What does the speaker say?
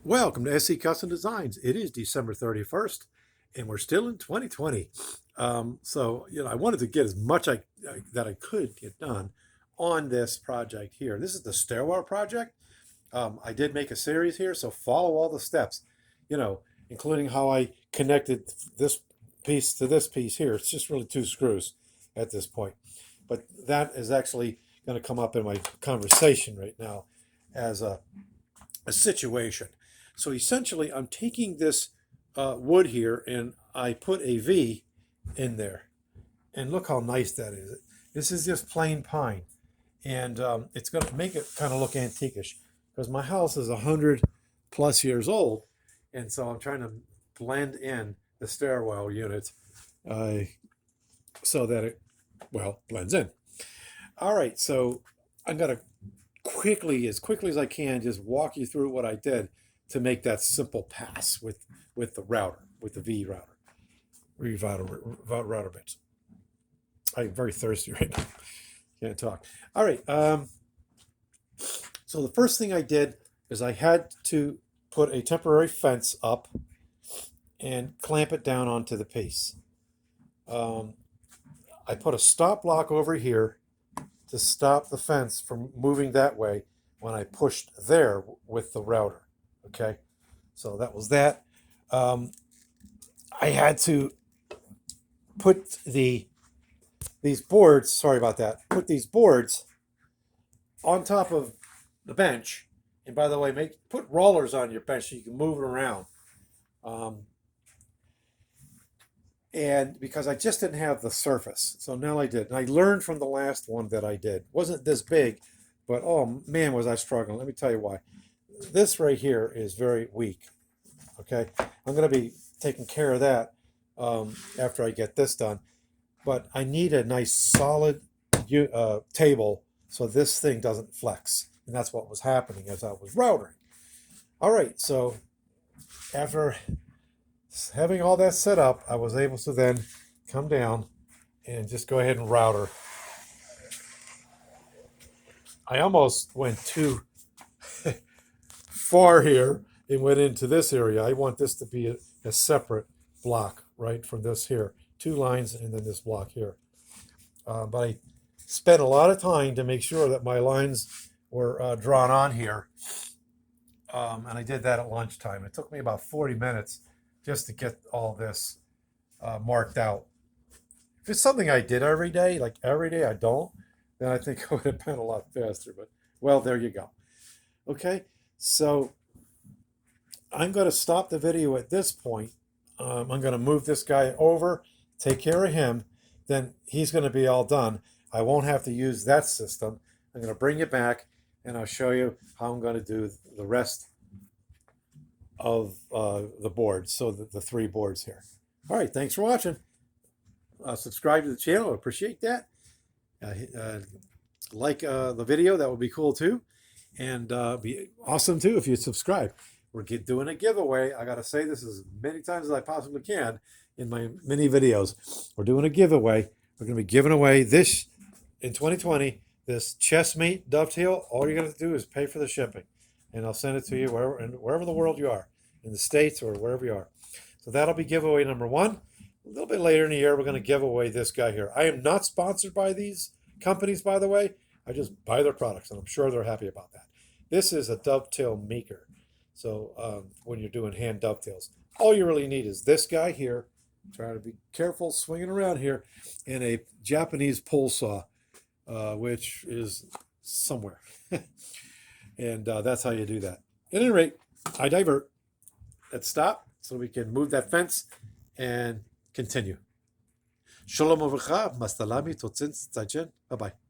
Welcome to SC Custom Designs. It is December 31st, and we're still in 2020. I wanted to get as much that I could get done on this project here. This is the Stairwell project. I did make a series here, so follow all the steps, including how I connected this piece to this piece here. It's just really two screws at this point. But that is actually going to come up in my conversation right now as a situation. So essentially, I'm taking this wood here and I put a V in there. And look how nice that is. This is just plain pine. And it's going to make it kind of look antiquish because my house is 100 plus years old. And so I'm trying to blend in the stairwell unit so that it, blends in. All right, so I'm going to as quickly as I can, just walk you through what I did to make that simple pass with the router, with the V router bits. I'm very thirsty right now. Can't talk. All right. So the first thing I did is I had to put a temporary fence up and clamp it down onto the piece. I put a stop block over here to stop the fence from moving that way when I pushed there with the router. Okay, so that was that. I had to put these boards, sorry about that, put these boards on top of the bench. And by the way, put rollers on your bench so you can move it around. And because I just didn't have the surface. So now I did. And I learned from the last one that I did. It wasn't this big, but oh man, was I struggling. Let me tell you why. This right here is very weak. Okay. I'm going to be taking care of that after I get this done. But I need a nice solid table so this thing doesn't flex. And that's what was happening as I was routering. All right. So after having all that set up, I was able to then come down and just go ahead and router. I almost went too far here and went into this area. I want this to be a separate block, right, from this here. Two lines and then this block here. But I spent a lot of time to make sure that my lines were drawn on here. And I did that at lunchtime. It took me about 40 minutes just to get all this marked out. If it's something I did every day, like every day I don't, then I think I would have been a lot faster. But, well, there you go. Okay, so I'm going to stop the video at this point. I'm going to move this guy over, take care of him. Then he's going to be all done. I won't have to use that system. I'm going to bring you back, and I'll show you how I'm going to do the rest of the boards, so the three boards here. All right, thanks for watching. Subscribe to the channel. I appreciate that. Like the video. That would be cool too. And be awesome too if you subscribe. We're doing a giveaway. I got to say this as many times as I possibly can in my mini videos. We're doing a giveaway. We're going to be giving away this in 2020, this chest mate dovetail. All you're going to do is pay for the shipping, and I'll send it to you wherever in the world you are, in the States or wherever you are. So that'll be giveaway number one. A little bit later in the year, we're going to give away this guy here. I am not sponsored by these companies, by the way. I just buy their products, and I'm sure they're happy about that. This is a dovetail maker. So when you're doing hand dovetails, all you really need is this guy here. Try to be careful swinging around here, and a Japanese pole saw, which is somewhere. And that's how you do that. At any rate, I divert. Let's stop so we can move that fence and continue. Shalom uvracha, mastalami, totzin, tzachen. Bye-bye.